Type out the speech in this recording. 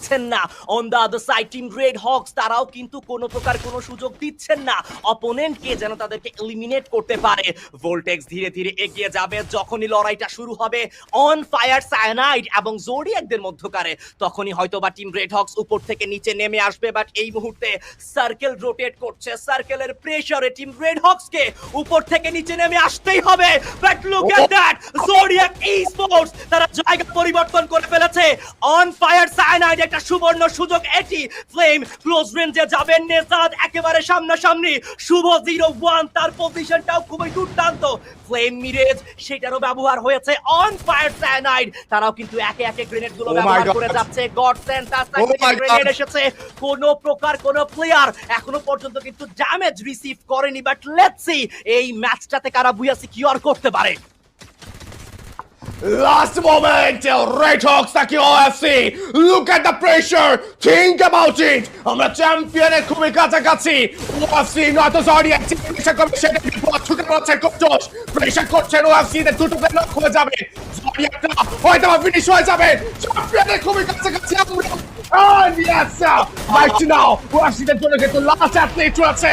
পাচ্ছেন না। On the other side team red Hawks তারাও কিন্তু কোনো প্রকার কোনো সুযোগ দিচ্ছেন না অপোনেন্টকে যেন তাদেরকে এলিমিনেট করতে পারে। ভোল্টেক্স ধীরে ধীরে এগিয়ে যাবে, যখনই লড়াইটা শুরু হবে অন ফায়ার সায়ানাইড এবং জোডিয়াকদের মধ্যকারে, তখনই হয়তোবা টিম রেড হকস উপর থেকে নিচে নেমে আসবে। বাট এই মুহূর্তে সার্কেল রোটেট করছে, সার্কেলের প্রেসারে টিম রেড হকসকে উপর থেকে নিচে নেমে আসতেই হবে। But look at that, zodiac sports তারা জায়গা পরিবর্তন করে ফেলেছে। অন ফায়ার সায়ানাইড একটা সুবর্ণ সুযোগ এটি। ফ্লেম ক্লোজ রেঞ্জে যাবেন, নেজাদ একেবারে সামনাসামনি, শুভ 01 তার পজিশনটাও খুবই দুর্দান্ত। ফ্লেম মিরেজ সেটারও ব্যবহার হয়েছে। অন ফায়ার সায়ানাইড তারাও কিন্তু একে একে গ্রেনেড গুলো Oh my ব্যবহার God. করে যাচ্ছে। গডসেন তার সাইড Oh থেকে my গ্রেনেড God. এসেছে, কোনো প্রকার কোনো প্লেয়ার এখনো পর্যন্ত কিন্তু ড্যামেজ রিসিভ করেনি। বাট লেটস সি এই ম্যাচটাতে কারা বুয়া সিকিউর করতে পারে। Last moment till Red Hawks নাকি OFC. Look at the pressure. Think about it. আমরা চ্যাম্পিয়নের খুবই কাছাকাছি। OFC নয়তো Zodiac প্রেশার করবে, সেটা বিপদ ছুটে পাচ্ছে খুব জোশ। প্রেশার করছেন OFC, তে দুটোতে নক হয়ে যাবে। Zodiacটা হয়তো ফিনিশ হয়ে যাবে। চ্যাম্পিয়নের খুবই কাছাকাছি আমরা। And yes, right now, OFC দের জন্য কিন্তু লাস্ট অ্যাথলিট রয়েছে।